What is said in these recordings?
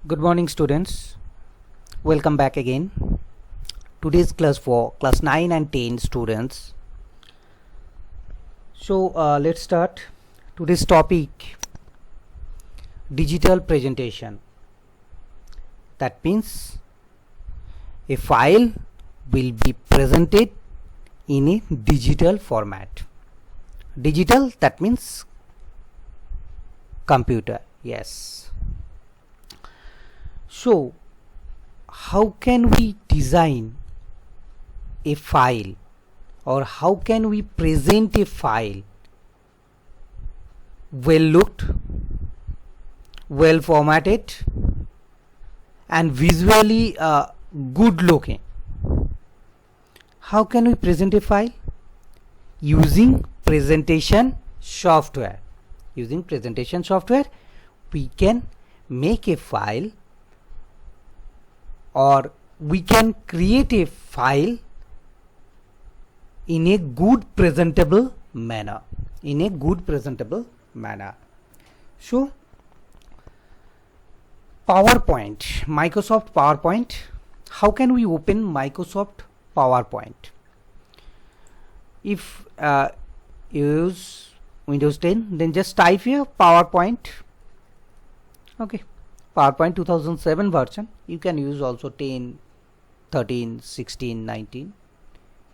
Good morning, students. Welcome back again. Today's class for class 9 and 10 students. So let's start today's topic, digital presentation. That means a file will be presented in a digital format. Digital, that means computer. Yes. So how can we design a file, or how can we present a file well looked, well formatted, and visually good looking? How can we present a file? Using presentation software. Using presentation software, we can make a file, or we can create a file in a good presentable manner. So PowerPoint, Microsoft PowerPoint. How can we open Microsoft PowerPoint? If you use Windows 10, then just type here PowerPoint. Okay, PowerPoint 2007 version. You can use also 10, 13, 16, 19,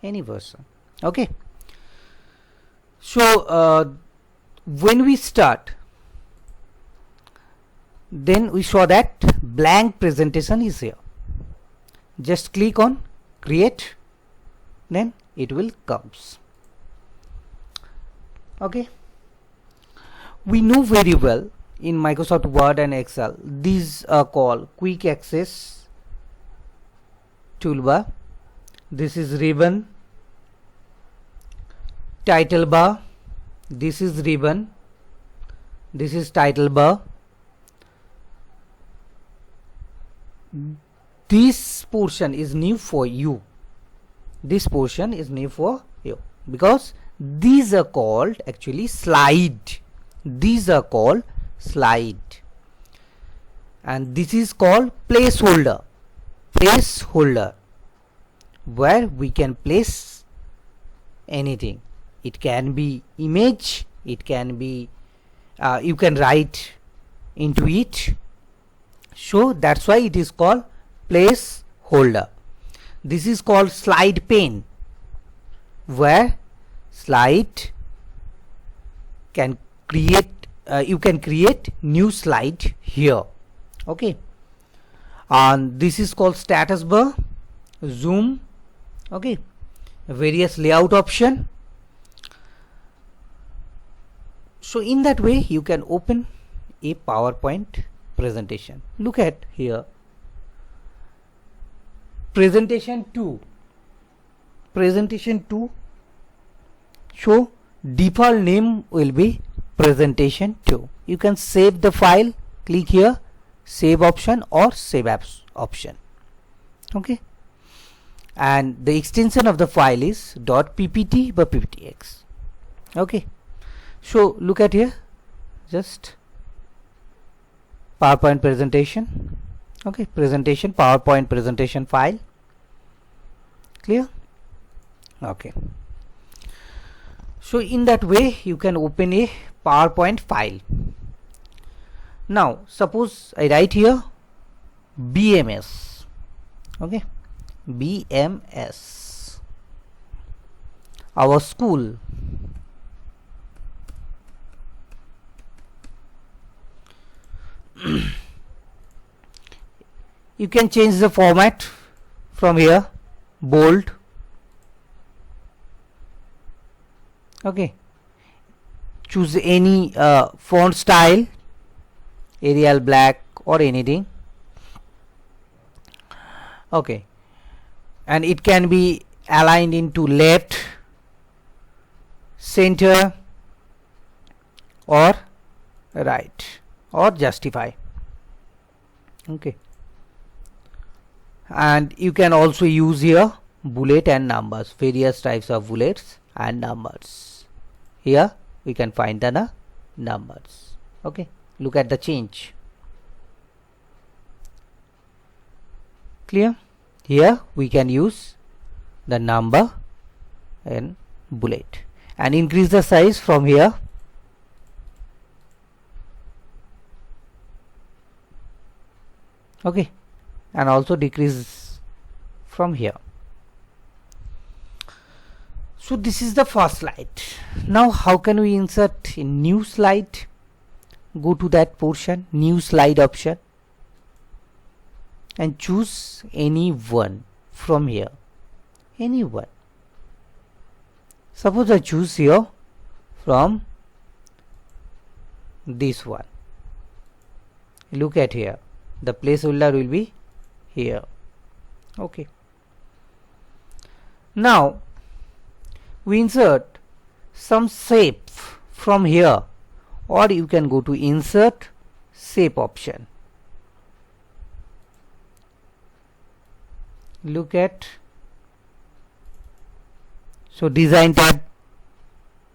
any version. Okay, so when we start, then we saw that blank presentation is here. Just click on create, then it will comes. Okay, we know very well in Microsoft Word and Excel, these are called quick access toolbar. This is ribbon, title bar, this is ribbon, this is title bar. This portion is new for you. This portion is new for you because these are called actually slide. These are called slide, and this is called placeholder. Where we can place anything. It can be image, it can be you can write into it. So that's why it is called placeholder. This is called slide pane, where slide can create you can create new slide here. Okay, and this is called status bar, zoom. Okay, various layout option. So in that way you can open a PowerPoint presentation. Look at here, presentation 2. So default name will be presentation 2. You can save the file, click here save option or save apps option. Okay, and the extension of the file is .ppt by pptx. Okay, so look at here, just PowerPoint presentation. Okay, presentation, PowerPoint presentation file. Clear? Okay, so in that way you can open a PowerPoint file. Now suppose I write here BMS. Okay, BMS, our school. You can change the format from here, bold. Okay, choose any font style, Arial black or anything. Okay, and it can be aligned into left, center, or right, or justify. Okay, and you can also use here bullet and numbers, various types of bullets and numbers. Here we can find the numbers. Okay, look at the change. Clear? Here we can use the number and bullet and increase the size from here. Okay, and also decrease from here. So this is the first slide. Now how can we insert a new slide? Go to that portion, new slide option, and choose any one from here. Any one. Suppose I choose here from this one. Look at here. The placeholder will be here. Okay. Now we insert some shape from here, or you can go to insert shape option. Look at, so design tab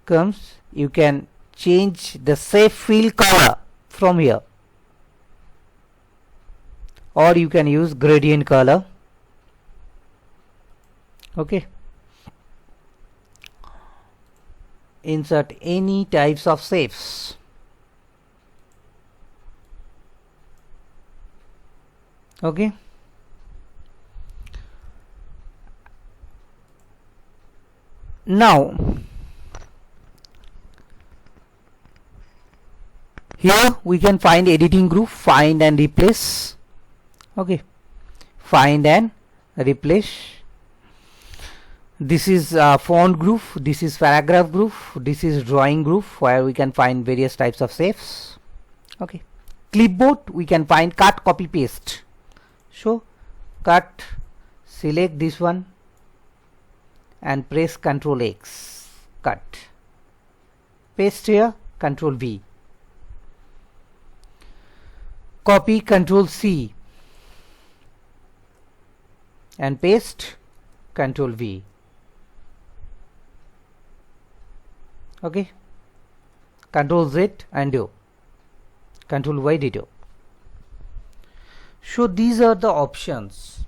comes, you can change the shape fill color from here, or you can use gradient color. Okay, insert any types of shapes. Okay, now here we can find editing group, find and replace. Okay, find and replace. This is font group, this is paragraph group, this is drawing group, where we can find various types of shapes. Okay, clipboard we can find cut, copy, paste. So cut, select this one and press Ctrl X, cut, paste here, Ctrl V, copy, Ctrl C, and paste, Ctrl V. Okay, Ctrl Z, undo, Ctrl Y, ditto. So these are the options,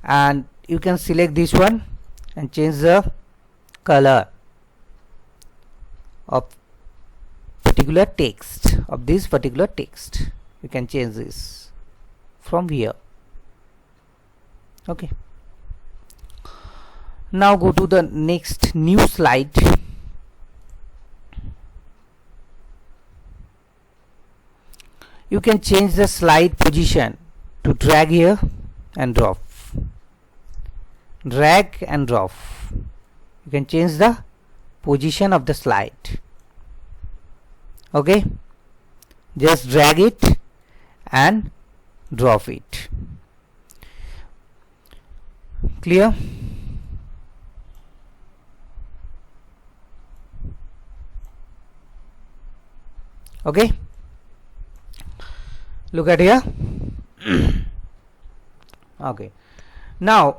and you can select this one and change the color of particular text, of this particular text. You can change this from here. Okay, now go to the next new slide. You can change the slide position to drag here and drop, drag and drop. You can change the position of the slide. Okay, just drag it and drop it. Clear? Okay, look at here. Okay, now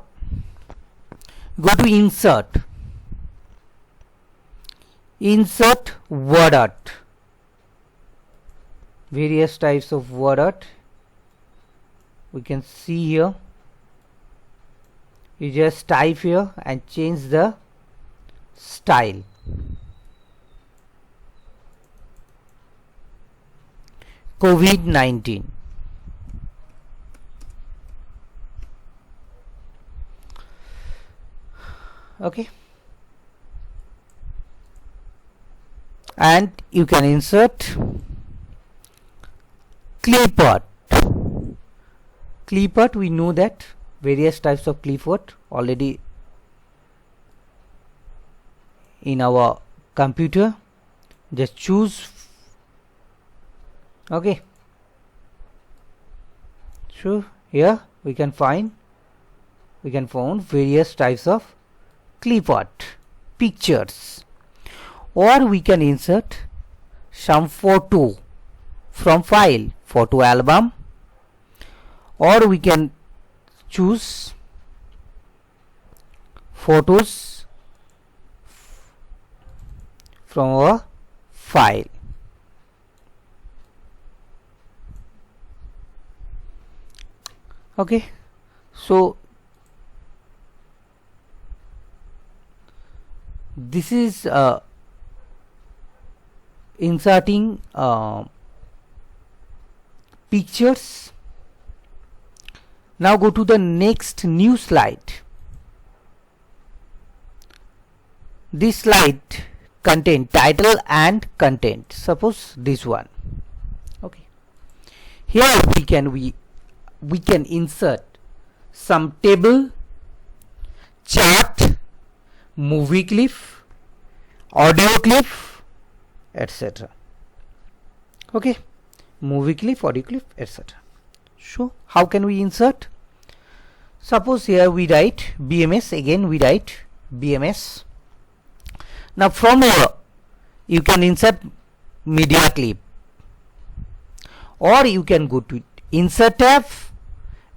go to insert, insert word art, various types of word art we can see here. You just type here and change the style. COVID-19. Okay, and you can insert clip art. Clip art, we know that various types of clip art already in our computer. Just choose. Okay, so here we can find various types of clip art, pictures, or we can insert some photo from file, photo album, or we can choose photos from our file. Okay, So this is inserting pictures. Now go to the next new slide. This slide contain title and content. Suppose this one. Okay. Here we can insert some table, chart, movie clip, audio clip, etc. Okay, movie clip, audio clip, etc. So how can we insert? Suppose here we write BMS, again we write BMS. Now from here you can insert media clip, or you can go to insert tab,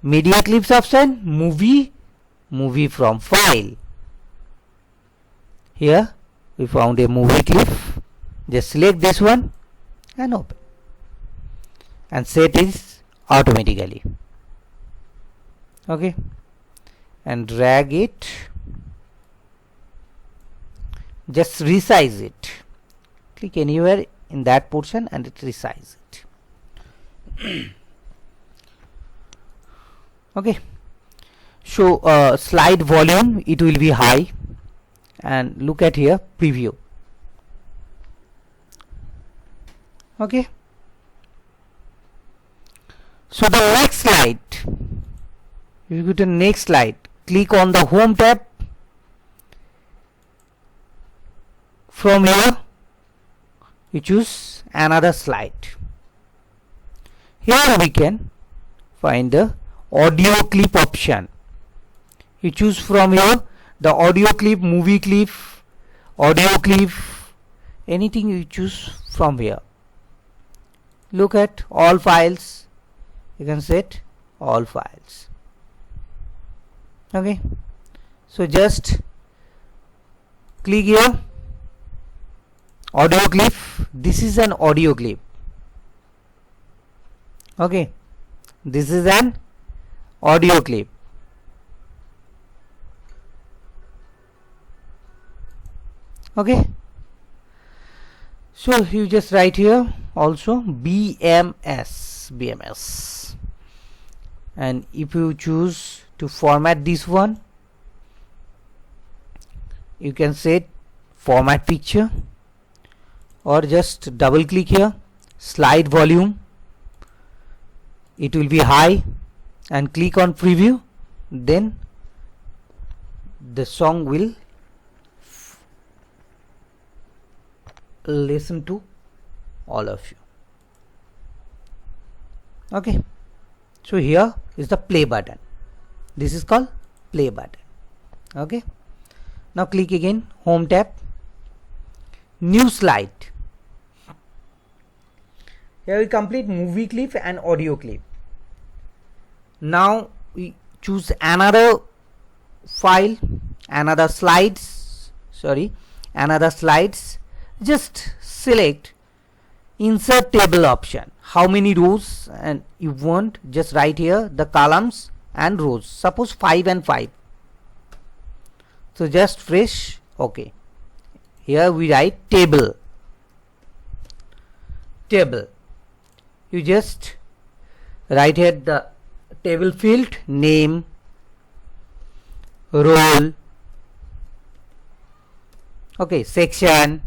media clips option, movie from file. Here we found a movie clip. Just select this one and open, and set is automatically. Okay, and drag it, just resize it. Click anywhere in that portion and it resize it. Okay, so slide volume, it will be high, and look at here, preview. Okay, so the next slide, if you go to next slide, click on the home tab. From here you choose another slide. Here we can find the audio clip option. You choose from here the audio clip, movie clip, audio clip, anything you choose from here. Look at all files, you can set all files. Okay, so just click here, audio clip. This is an audio clip. Okay, this is an audio clip. Okay, so you just write here also BMS, and if you choose to format this one, you can set format picture, or just double click here, slide volume, it will be high, and click on preview, then the song will listen to all of you. Okay, so here is the play button. This is called play button. Okay, now click again, home tab, new slide. Here we complete movie clip and audio clip. Now we choose another file, another slides, just select insert table option, how many rows and you want, just write here the columns and rows, suppose 5 and 5. So just fresh. Okay, here we write table. You just write here the table field name, role, okay, section.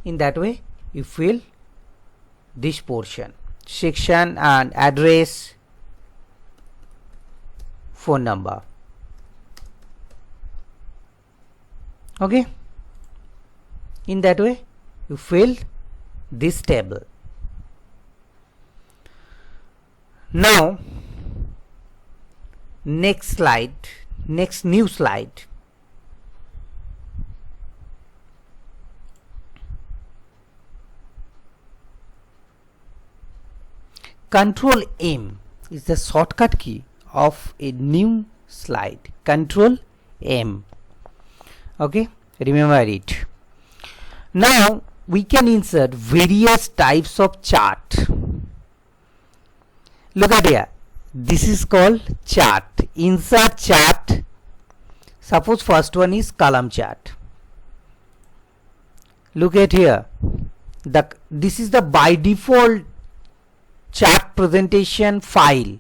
In that way you fill this portion, section and address, phone number. Okay, in that way you fill this table. Now next new slide. Control M is the shortcut key of a new slide. Control M. Okay, remember it. Now we can insert various types of chart. Look at here, This is called chart. Insert chart. Suppose first one is column chart. Look at here. This is the by default chart presentation file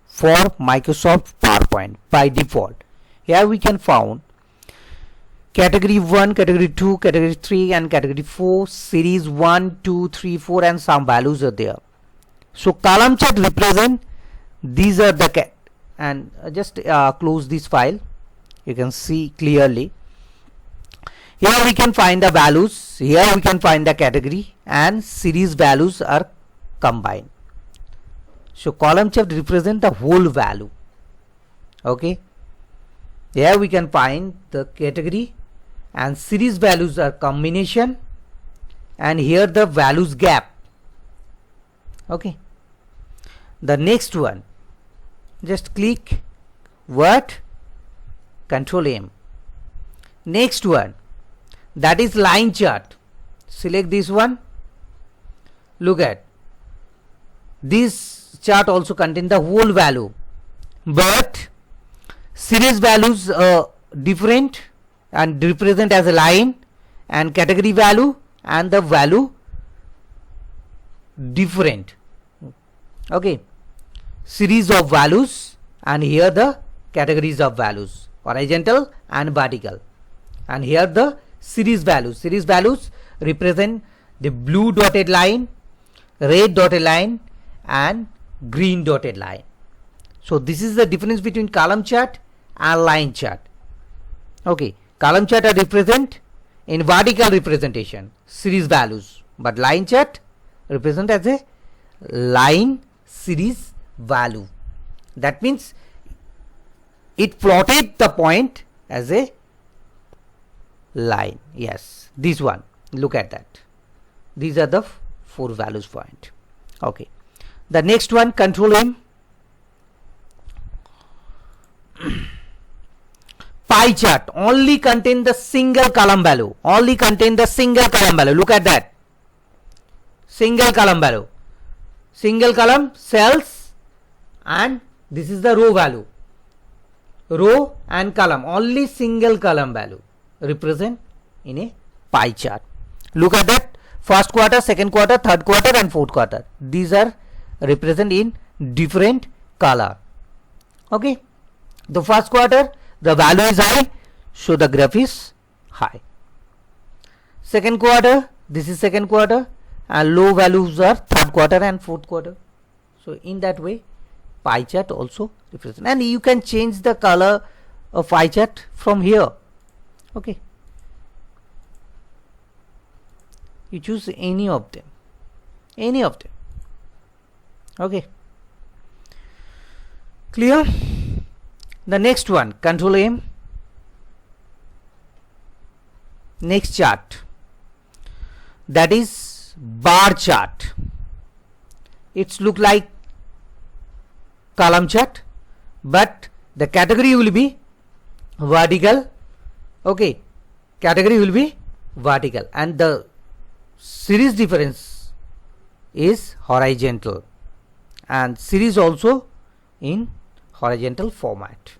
for Microsoft PowerPoint by default. Here we can found category 1, category 2, category 3 and category 4, series 1, 2, 3, 4 and some values are there. So column chart represent these are the and just close this file. You can see clearly. Here we can find the values. Here we can find the category and series values are combined. So column chart represent the whole value. Okay. Here we can find the category and series values are combination, and here the values gap. Okay. The next one, just click Word, Control M. Next one, that is line chart. Select this one. Look at this chart also contain the whole value, but series values are different and represent as a line, and category value and the value different. Okay, series of values and here the categories of values, horizontal and vertical, and here the series values. Series values represent the blue dotted line, red dotted line and green dotted line. So this is the difference between column chart and line chart. Okay, column chart are represent in vertical representation series values, but line chart represent as a line series value. That means it plotted the point as a line. Yes, this one, look at that. These are the 4 values point. Okay, the next one, Control M. Pie chart only contain the single column value. Only contain the single column value. Look at that. Single column value. Single column cells, and this is the row value. Row and column, only single column value represent in a pie chart. Look at that. First quarter, second quarter, third quarter and fourth quarter. These are represent in different color. Okay. The first quarter, the value is high, so the graph is high. Second quarter, this is second quarter, and low values are third quarter and fourth quarter. So in that way, pie chart also represent, and you can change the color of pie chart from here. Okay, you choose any of them, any of them. Okay, clear? The next one, Control M. Next chart, that is bar chart. It's look like column chart, but the category will be vertical. Okay, category will be vertical, and the series difference is horizontal, and series also in horizontal format.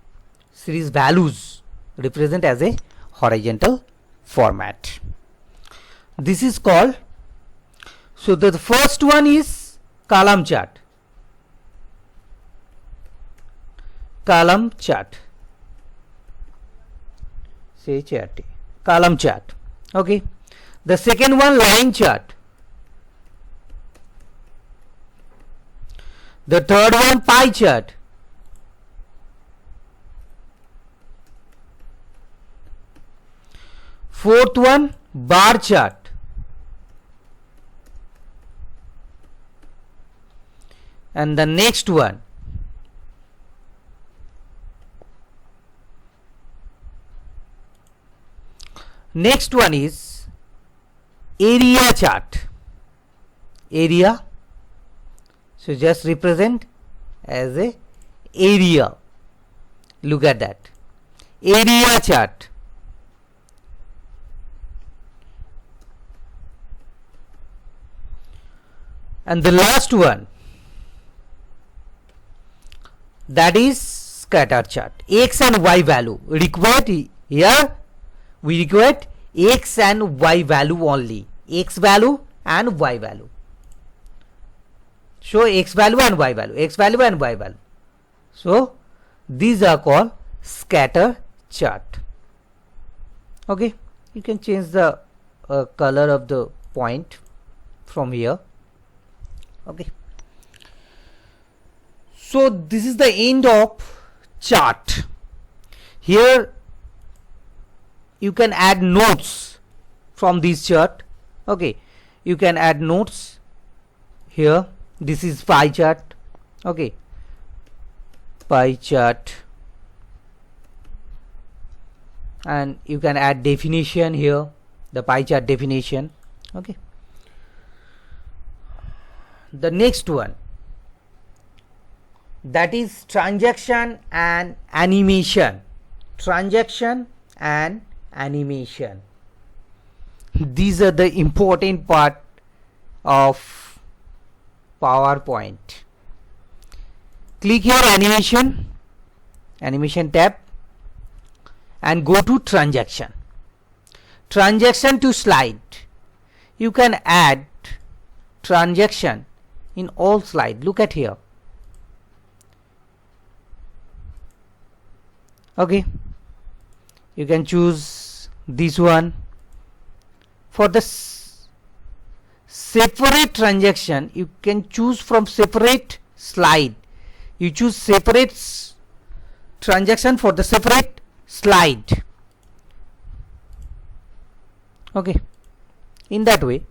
Series values represent as a horizontal format. This is called, so the first one is column chart. Column chart. Say chart. Column chart. Okay. The second one, line chart. The third one, pie chart. Fourth one, bar chart. And the next one, is area chart. Area, so just represent as a area. Look at that, area chart. And the last one, that is scatter chart. X and Y value required here. We require X and Y value only. X value and Y value. Show X value and Y value. X value and Y value. So these are called scatter chart. Okay, you can change the color of the point from here. Okay, so this is the end of chart. Here you can add notes from this chart. Okay, you can add notes here. This is pie chart. Okay, pie chart, and you can add definition here, the pie chart definition. Okay, the next one, that is transaction and animation. Transaction and animation, these are the important part of PowerPoint. Click here animation tab, and go to transaction to slide. You can add transaction in all slide. Look at here. Okay, you can choose this one. For the separate transaction, you can choose from separate slide. You choose separate transaction for the separate slide. Okay, in that way.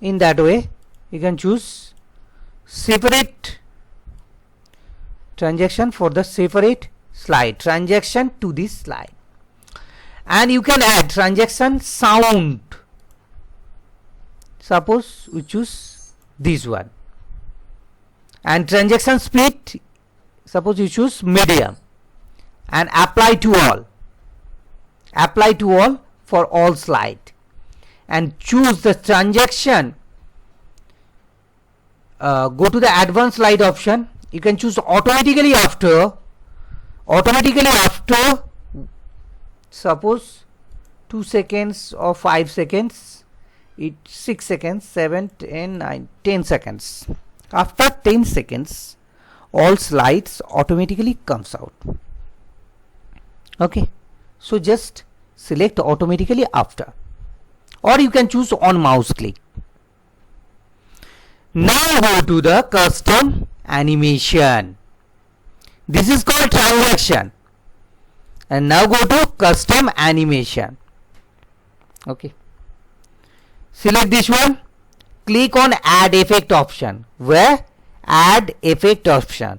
In that way, you can choose separate transaction for the separate slide, transaction to this slide. And you can add transaction sound. Suppose we choose this one. And transaction split, suppose you choose medium, and apply to all. Apply to all for all slide. And choose the transaction. Go to the advanced slide option. You can choose automatically after. Suppose 2 seconds or 5 seconds. 6 seconds, 7, 10, 9, 10 seconds. After 10 seconds, all slides automatically comes out. Okay, so just select automatically after, or you can choose on mouse click. Now go to the custom animation. This is called transaction. And now go to custom animation. Okay, select this one. Click on add effect option. Where? Add effect option.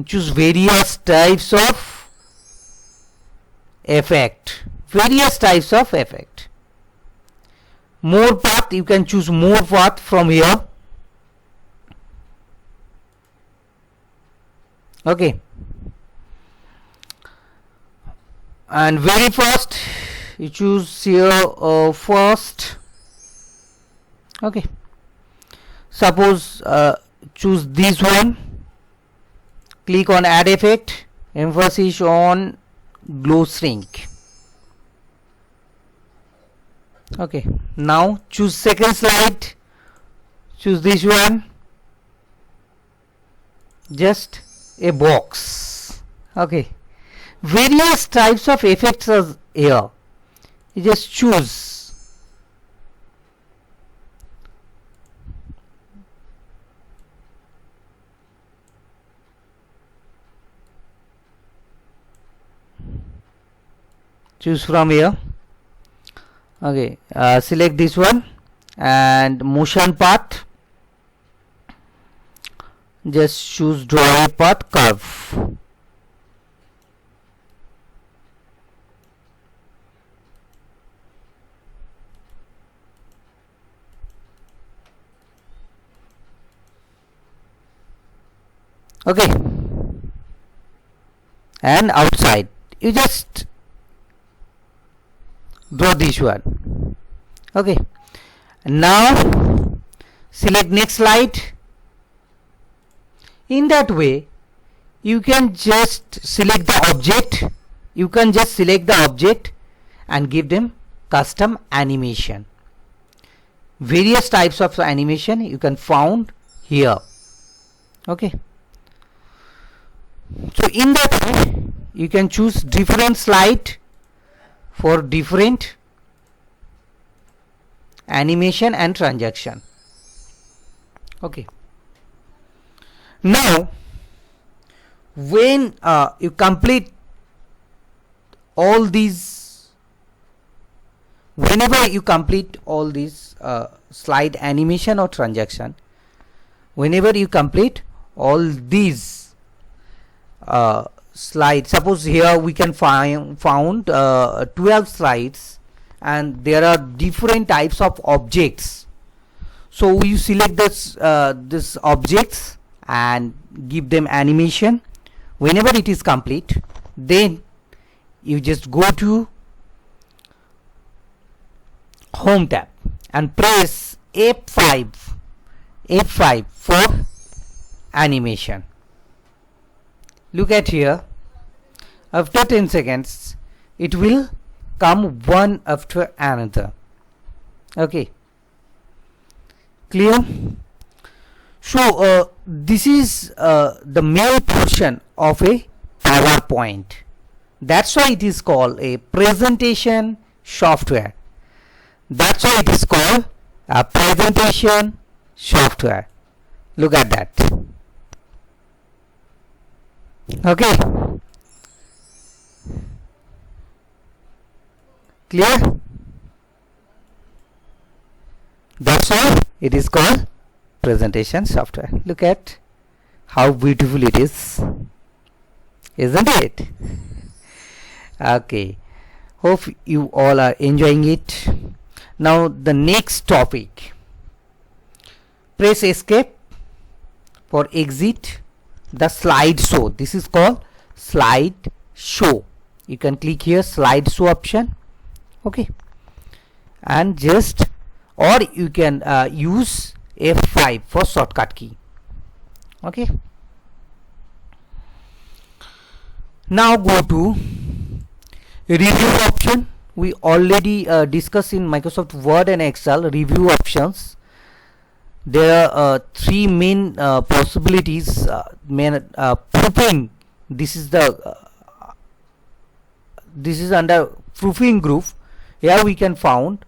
Choose various types of effect. More path, you can choose more path from here. Okay, and very first you choose here first. Okay, suppose choose this one. Click on add effect, emphasis on glow shrink. Okay, now choose second slide. Choose this one, just a box. Okay, various types of effects are here. You just choose. Choose from here. Okay, select this one and motion path. Just choose draw a path curve. Okay, and outside. You just draw this one. Okay, now select next slide. In that way you can just select the object, and give them custom animation. Various types of animation you can found here. Okay, so in that way you can choose different slide for different animation and transaction. Okay, now when you complete all these, whenever you complete all these slide animation or transaction, whenever you complete all these slides, suppose here we can found 12 slides and there are different types of objects. So you select this objects and give them animation. Whenever it is complete, then you just go to home tab and press F5 for animation. Look at here, after 10 seconds it will come one after another. Okay, clear? So this is the main portion of a PowerPoint. That's why it is called a presentation software. That's why it is called a presentation software. Look at that. Okay, clear? That's why it is called presentation software. Look at how beautiful it is, isn't it? Okay, hope you all are enjoying it. Now the next topic, press escape for exit the slideshow. This is called slideshow. You can click here slideshow option. Okay, and just, or you can use F5 for shortcut key. Okay, now go to review option. We already discussed in Microsoft Word and Excel review options. There are three main possibilities. Proofing. This is under proofing group. Here we can found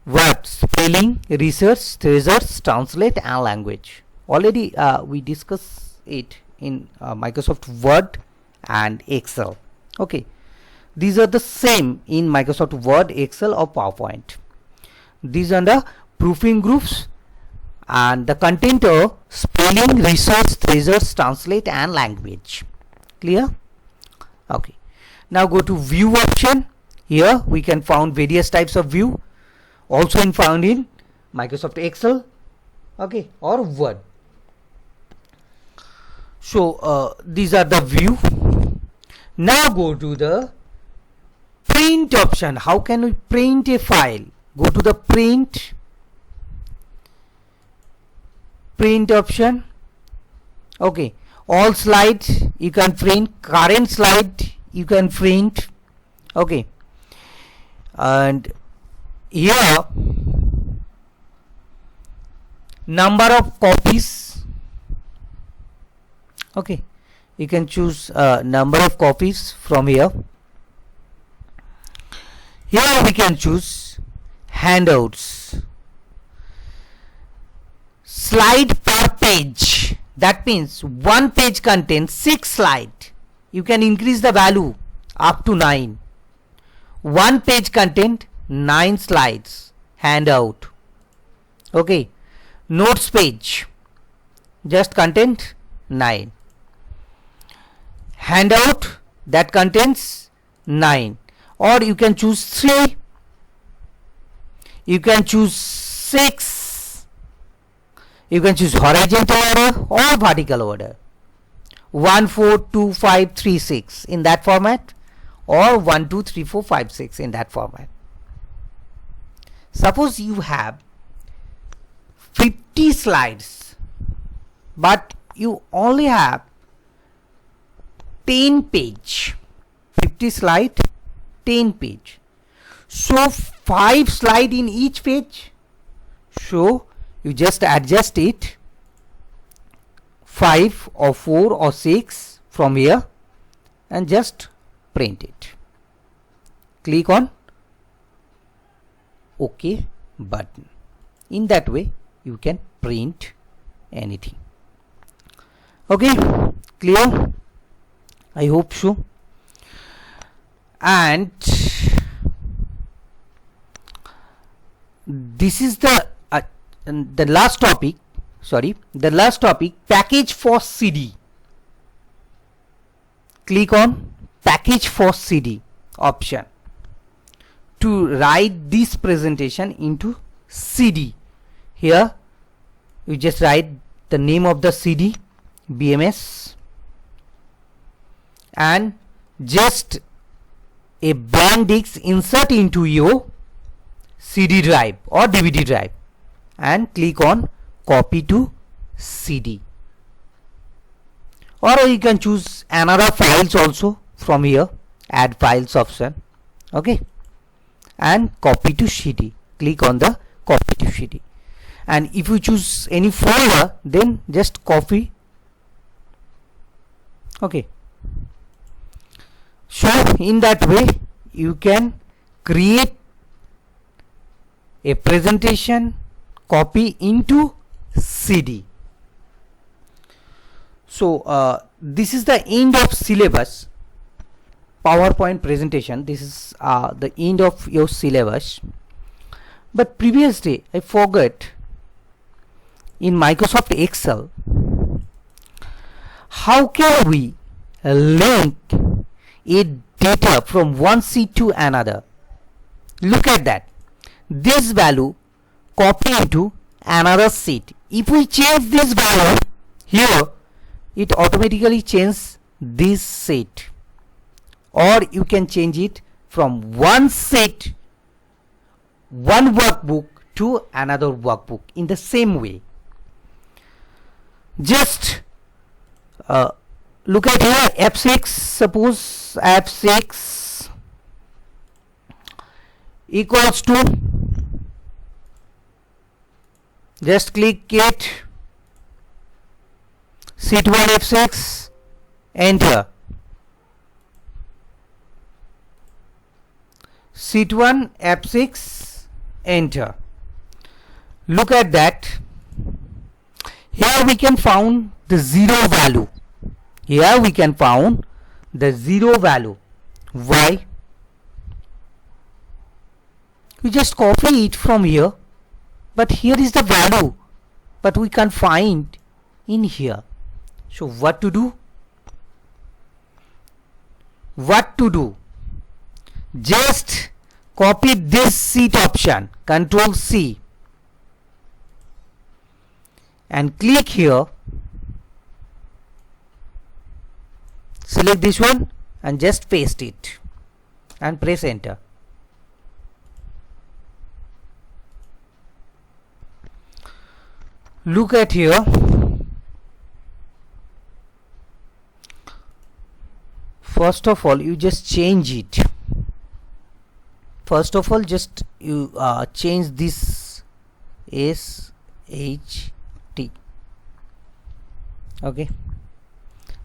what? Spelling, research, thesaurus, translate and language. Already we discussed it in Microsoft Word and Excel. Okay, these are the same in Microsoft Word, Excel or PowerPoint. These are the proofing groups, and the content are spelling, research, thesaurus, translate and language. Clear? Okay, now go to view option. Here we can found various types of view, also found in Microsoft Excel, okay, or Word. So these are the view. Now go to the print option. How can we print a file? Go to the print option. Okay, all slides you can print, current slide you can print. Okay, and here number of copies. Okay, you can choose number of copies from here. Here we can choose handouts, slide per page. That means one page contains 6 slides. You can increase the value up to 9. One page contains 9 slides. Handout. Okay, notes page just contains 9. Handout that contains 9, or you can choose 3, you can choose 6, you can choose horizontal order or vertical order. 1 4 2 5 3 6 in that format, or 1 2 3 4 5 6 in that format. Suppose you have 50 slides but you only have 10 page. 50 slide, 10 page, so 5 slide in each page. So you just adjust it 5 or 4 or 6 from here and just print it. Click on OK button. In that way you can print anything. Okay, clear? I hope so. And this is the last topic, package for CD. Click on package for CD option to write this presentation into CD. Here you just write the name of the CD, BMS, and just a blank disk insert into your CD drive or DVD drive and click on copy to CD, or you can choose another files also from here, add files option. Okay, and copy to CD. Click on the copy to CD, and if you choose any folder then just copy. Okay, so in that way you can create a presentation, copy into CD. So this is the end of syllabus PowerPoint presentation. This is the end of your syllabus. But previously I forgot, in Microsoft Excel, how can we link a data from one sheet to another? Look at that. This value copy into another sheet. If we change this value here, it automatically changes this sheet, or you can change it from one sheet, one workbook to another workbook in the same way. Just look at here, F6. Suppose F6 equals to, just click it, sheet 1 F6, enter. Sheet 1 F6, enter. Look at that. Here we can found the zero value. Here we can found the zero value. Why? We just copy it from here, but here is the value, but we can't find in here. So what to do? Just copy this sheet option, Control C, and click here, select this one and just paste it and press enter. Look at here. First of all, you just change it. First of all, just you change this SHT. Okay,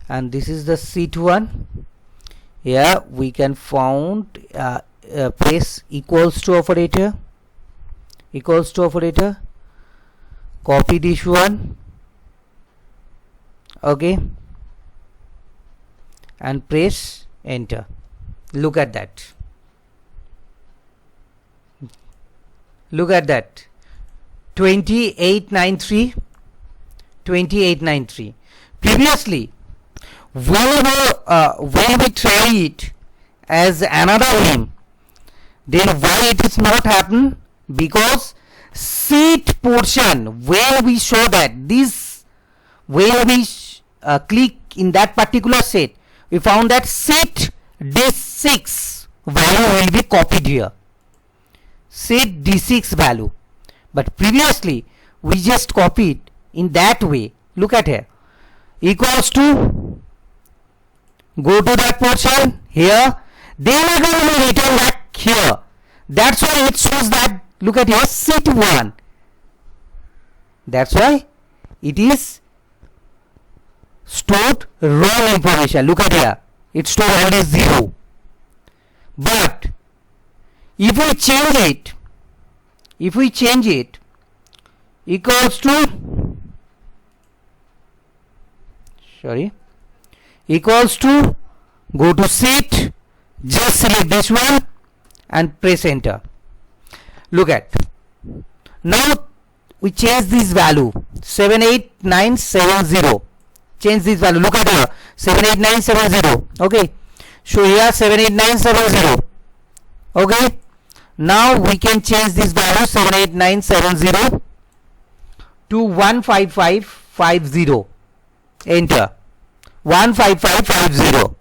and this is the sheet 1. Here we can found press equals to operator, copy this one. Okay, and press enter. Look at that. Look at that. 2893. Previously, when we try it as another name, then why it is not happen? Because sheet portion where we show that this, where we click in that particular set, we found that set D6 value will be copied here. Set D6 value. But previously, we just copied in that way. Look at here. Equals to, go to that portion here. Then again we will return back here. That's why it shows that, look at here, set 1. That's why it is stored wrong information. Look at here. It stored only 0. But if we change it, equals to, equals to, go to set, just select this one and press enter. Look at, now we change this value 78970. Change this value. Look at here, 78970. Okay, so here 78970. Okay, now we can change this value 78970 to 15550. Enter. 15550.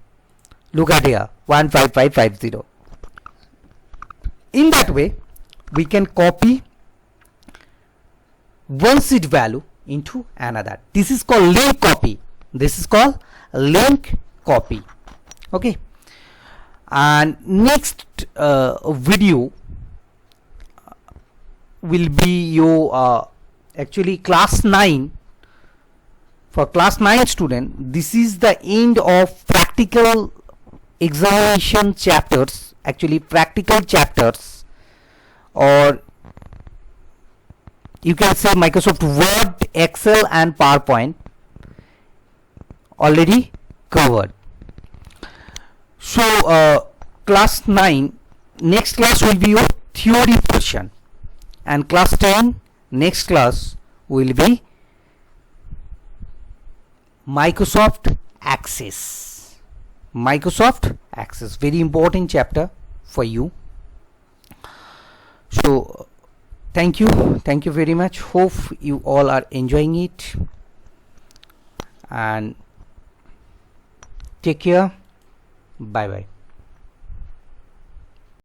Look at here, 15550. In that way, we can copy one sheet value into another. This is called link copy. This is called link copy. Okay. And next video will be your actually class 9. For class 9 student, this is the end of practical examination chapters, actually practical chapters, or you can say Microsoft Word, Excel and PowerPoint already covered. So class 9, next class will be your theory portion, and class 10, next class will be Microsoft Access. Microsoft Access, very important chapter for you. So thank you very much. Hope you all are enjoying it, and take care. Bye bye.